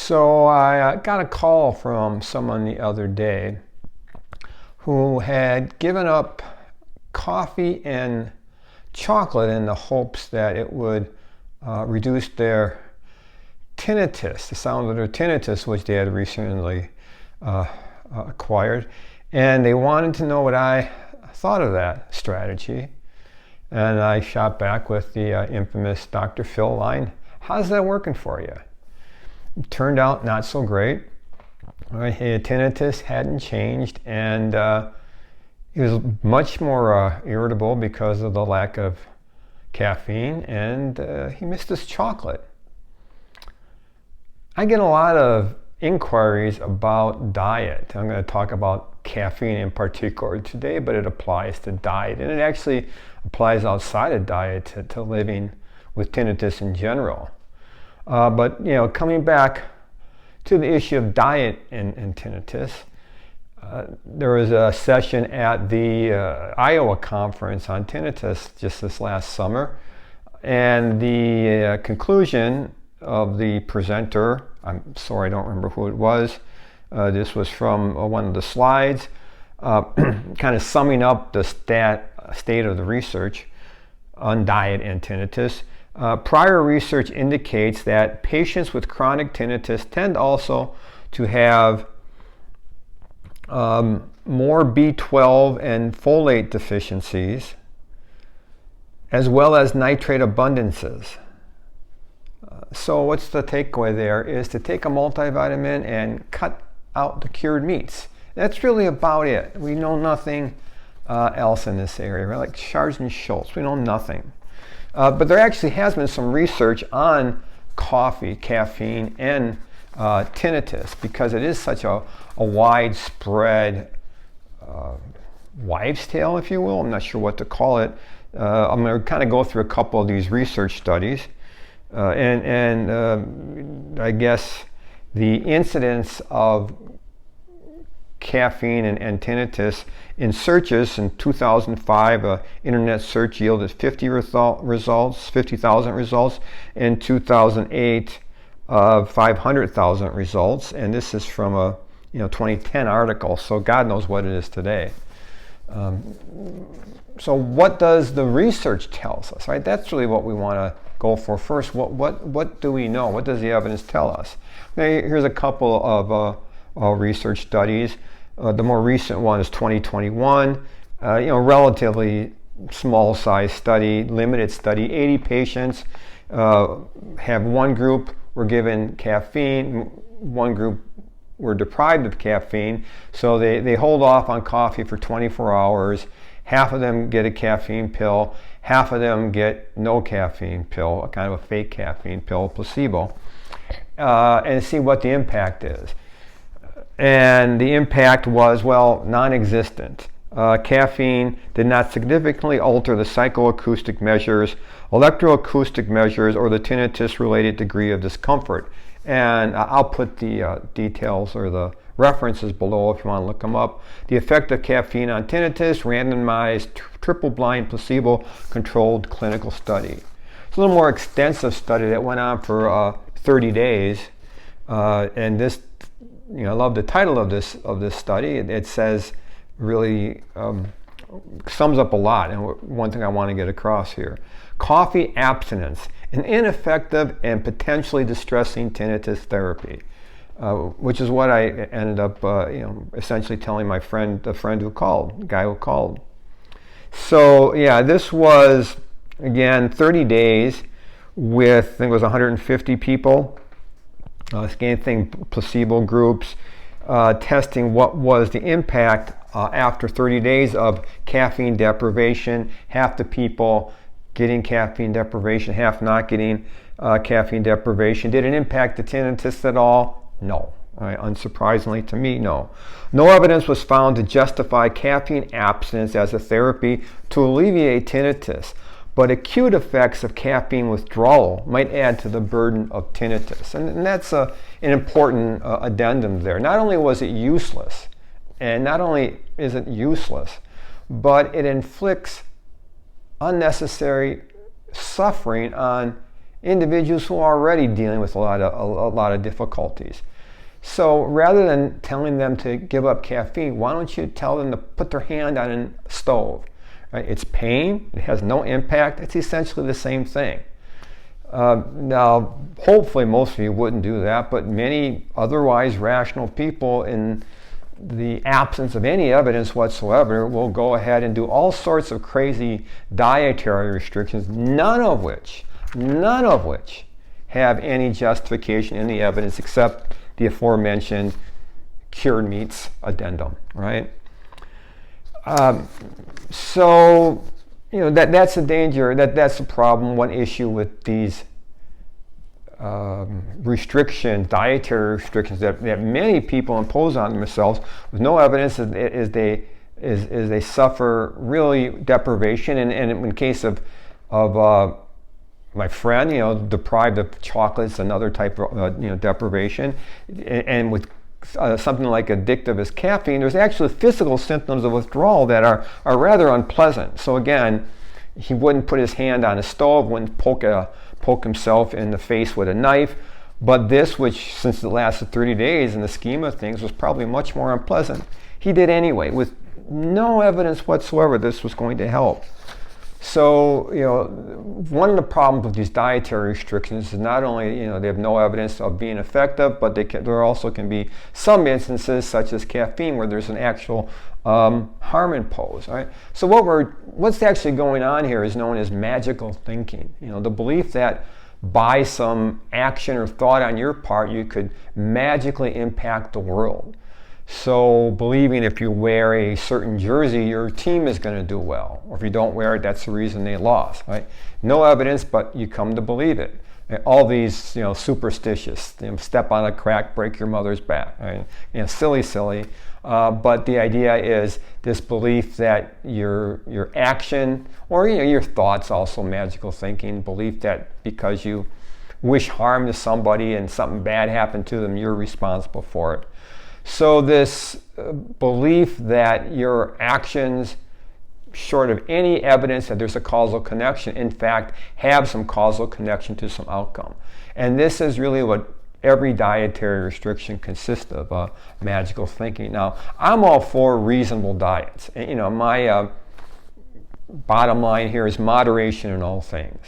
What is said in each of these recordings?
So I got a call from someone the other day who had given up coffee and chocolate in the hopes that it would reduce their tinnitus, the sound of their tinnitus, which they had recently acquired. And they wanted to know what I thought of that strategy. And I shot back with the infamous Dr. Phil line, "How's that working for you?" It turned out not so great. Right? His tinnitus hadn't changed, and he was much more irritable because of the lack of caffeine, and he missed his chocolate. I get a lot of inquiries about diet. I'm going to talk about caffeine in particular today, but it applies to diet, and it actually applies outside of diet to living with tinnitus in general. But coming back to the issue of diet and tinnitus, there was a session at the Iowa conference on tinnitus just this last summer, and the conclusion of the presenter, I'm sorry I don't remember who it was, this was from one of the slides, kind of summing up the state of the research on diet and tinnitus. Prior research indicates that patients with chronic tinnitus tend also to have more B12 and folate deficiencies, as well as nitrate abundances. So what's the takeaway there is to take a multivitamin and cut out the cured meats. That's really about it. We know nothing else in this area. We're like Sergeant Schultz. We know nothing. But there actually has been some research on coffee, caffeine, and tinnitus, because it is such a widespread wives' tale, if you will. I'm not sure what to call it. I'm going to kind of go through a couple of these research studies. I guess the incidence of caffeine and tinnitus in searches in 2005, internet search yielded 50,000 results. In 2008, 500,000 results, and this is from a 2010 article. So God knows what it is today. So what does the research tells us, right? That's really what we want to go for first. What do we know? What does the evidence tell us? Now, here's a couple of research studies. The more recent one is 2021. Relatively small size study, limited study. 80 patients have one group were given caffeine, one group were deprived of caffeine. So they hold off on coffee for 24 hours. Half of them get a caffeine pill, half of them get no caffeine pill, kind of a fake caffeine pill, placebo, and see what the impact is. And the impact was, well, non-existent. Caffeine did not significantly alter the psychoacoustic measures, electroacoustic measures, or the tinnitus-related degree of discomfort. And I'll put the details or the references below if you want to look them up. The effect of caffeine on tinnitus, randomized, triple-blind, placebo-controlled clinical study. It's a little more extensive study that went on for 30 days. And this, I love the title of this study. It says, really sums up a lot, and one thing I want to get across here. Coffee abstinence, an ineffective and potentially distressing tinnitus therapy, which is what I ended up essentially telling my friend, the guy who called. So yeah, this was, again, 30 days with, I think it was 150 people, same thing, placebo groups, testing what was the impact after 30 days of caffeine deprivation. Half the people getting caffeine deprivation, half not getting caffeine deprivation. Did it impact the tinnitus at all? No. Right, unsurprisingly to me, no. No evidence was found to justify caffeine abstinence as a therapy to alleviate tinnitus, but acute effects of caffeine withdrawal might add to the burden of tinnitus. And that's an important addendum there. Not only was it useless, and not only is it useless, but it inflicts unnecessary suffering on individuals who are already dealing with a lot of difficulties. So rather than telling them to give up caffeine, why don't you tell them to put their hand on a stove? Right? It's pain, it has no impact, it's essentially the same thing. Now, hopefully most of you wouldn't do that, but many otherwise rational people, in the absence of any evidence whatsoever, will go ahead and do all sorts of crazy dietary restrictions, none of which have any justification in the evidence except the aforementioned cured meats addendum, right? So, you know, that's a danger, that's a problem. One issue with these dietary restrictions that many people impose on themselves with no evidence is they suffer really deprivation. And in case of my friend, you know, deprived of chocolates, another type of deprivation, and with something like addictive as caffeine, there's actually physical symptoms of withdrawal that are rather unpleasant. So again, he wouldn't put his hand on a stove, wouldn't poke himself in the face with a knife, but this, which since it lasted 30 days in the scheme of things was probably much more unpleasant, he did anyway with no evidence whatsoever this was going to help. So, you know, one of the problems with these dietary restrictions is not only, you know, they have no evidence of being effective, but there also can be some instances, such as caffeine, where there's an actual harm imposed. Right? So what's actually going on here is known as magical thinking. You know, the belief that by some action or thought on your part, you could magically impact the world. So believing if you wear a certain jersey, your team is going to do well, or if you don't wear it, that's the reason they lost. Right? No evidence, but you come to believe it. And all these, you know, superstitious, you know, step on a crack, break your mother's back. Right? You know, silly. But the idea is this belief that your action, or you know, your thoughts, also magical thinking, belief that because you wish harm to somebody and something bad happened to them, you're responsible for it. So this belief that your actions, short of any evidence that there's a causal connection, in fact, have some causal connection to some outcome. And this is really what every dietary restriction consists of, magical thinking. Now, I'm all for reasonable diets. And, you know, my bottom line here is moderation in all things.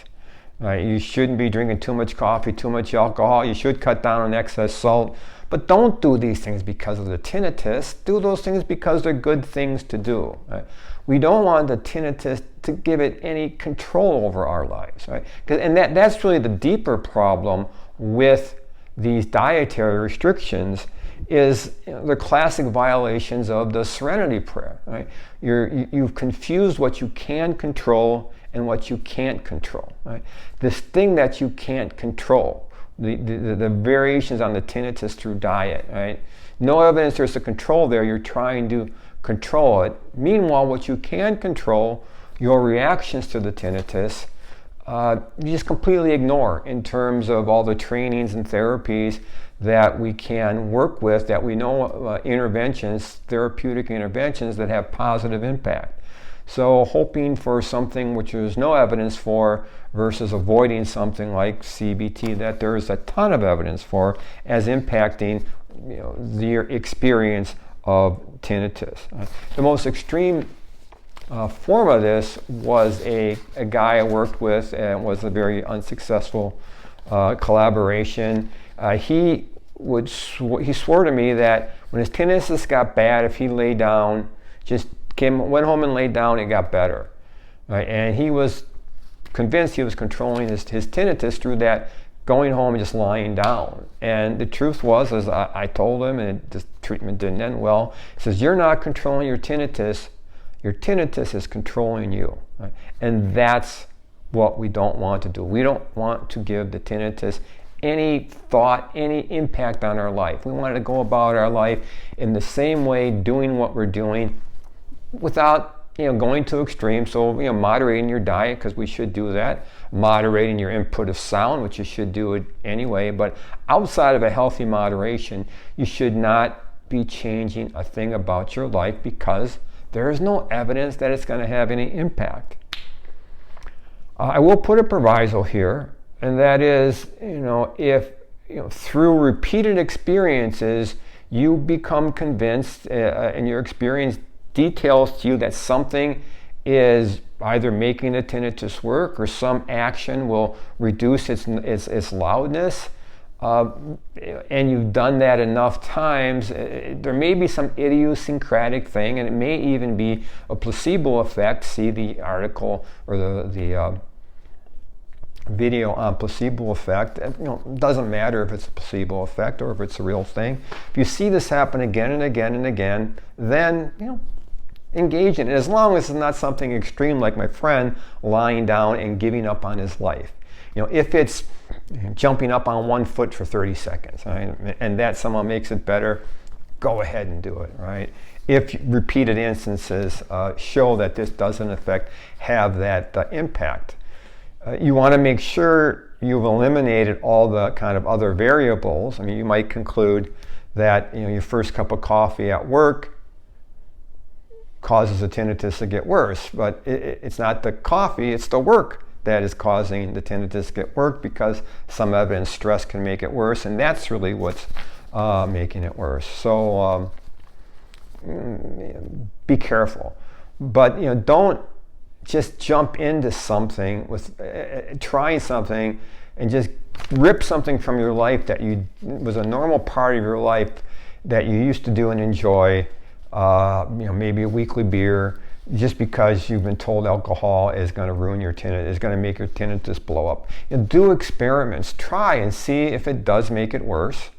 You shouldn't be drinking too much coffee, too much alcohol. You should cut down on excess salt. But don't do these things because of the tinnitus. Do those things because they're good things to do. Right? We don't want the tinnitus to give it any control over our lives. Right? And that's really the deeper problem with these dietary restrictions, is, you know, the classic violations of the Serenity Prayer. Right? You've confused what you can control and what you can't control. Right? This thing that you can't control, the variations on the tinnitus through diet, right? No evidence there's a control there. You're trying to control it. Meanwhile, what you can control, your reactions to the tinnitus, you just completely ignore in terms of all the trainings and therapies that we can work with, that we know interventions, therapeutic interventions that have positive impact. So hoping for something which there's no evidence for versus avoiding something like CBT that there is a ton of evidence for as impacting, you know, the experience of tinnitus. The most extreme form of this was a guy I worked with, and it was a very unsuccessful collaboration. He swore to me that when his tinnitus got bad, if he lay down, went home and laid down, it got better. Right? And he was convinced he was controlling his tinnitus through that, going home and just lying down. And the truth was, as I told him, and this treatment didn't end well, he says, you're not controlling your tinnitus is controlling you. Right? And that's what we don't want to do. We don't want to give the tinnitus any thought, any impact on our life. We want to go about our life in the same way, doing what we're doing, without, you know, going to extremes. So, you know, moderating your diet, because we should do that, moderating your input of sound, which you should do it anyway. But outside of a healthy moderation, you should not be changing a thing about your life because there is no evidence that it's going to have any impact. I will put a proviso here, and that is, if through repeated experiences you become convinced and your experience details to you that something is either making the tinnitus work or some action will reduce its loudness, and you've done that enough times, there may be some idiosyncratic thing, and it may even be a placebo effect. See the article or the video on placebo effect. It doesn't matter if it's a placebo effect or if it's a real thing. If you see this happen again and again and again, then engage in it, as long as it's not something extreme like my friend lying down and giving up on his life. If it's jumping up on one foot for 30 seconds, right, and that somehow makes it better, go ahead and do it, right? If repeated instances show that this does in effect have that impact. You want to make sure you've eliminated all the kind of other variables. You might conclude that your first cup of coffee at work causes the tinnitus to get worse, but it's not the coffee, it's the work that is causing the tinnitus to get worse, because some evidence stress can make it worse, and that's really what's making it worse. So be careful, but don't just jump into something with trying something and just rip something from your life that was a normal part of your life that you used to do and enjoy. Maybe a weekly beer, just because you've been told alcohol is going to ruin your tinnitus, is going to make your tinnitus blow up. Do experiments, try and see if it does make it worse.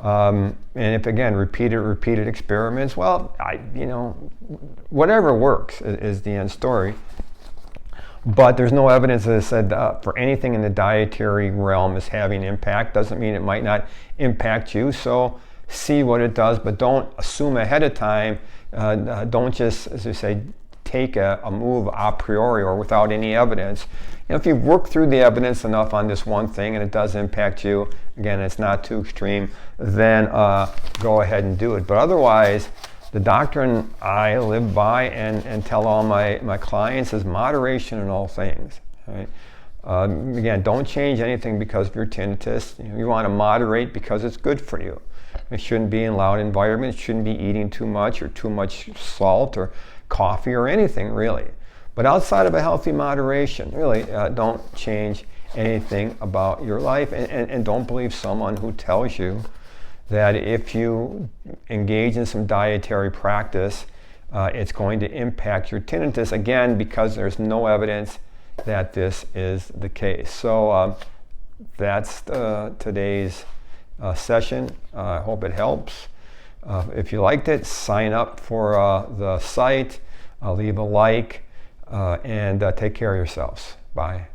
And if, again, repeated experiments, well, whatever works is the end story. But there's no evidence, as I said, for anything in the dietary realm is having impact. Doesn't mean it might not impact you. So see what it does, but don't assume ahead of time. Don't just, as I say, take a move a priori or without any evidence. If you've worked through the evidence enough on this one thing and it does impact you, again, it's not too extreme, then go ahead and do it. But otherwise, the doctrine I live by and tell all my clients is moderation in all things. Right? Again, don't change anything because of your tinnitus. You want to moderate because it's good for you. It shouldn't be in loud environments. It shouldn't be eating too much or too much salt or coffee or anything, really. But outside of a healthy moderation, really, don't change anything about your life, and don't believe someone who tells you that if you engage in some dietary practice, it's going to impact your tinnitus, again, because there's no evidence that this is the case. So that's today's session. I hope it helps. If you liked it, sign up for the site, leave a like, and take care of yourselves. Bye.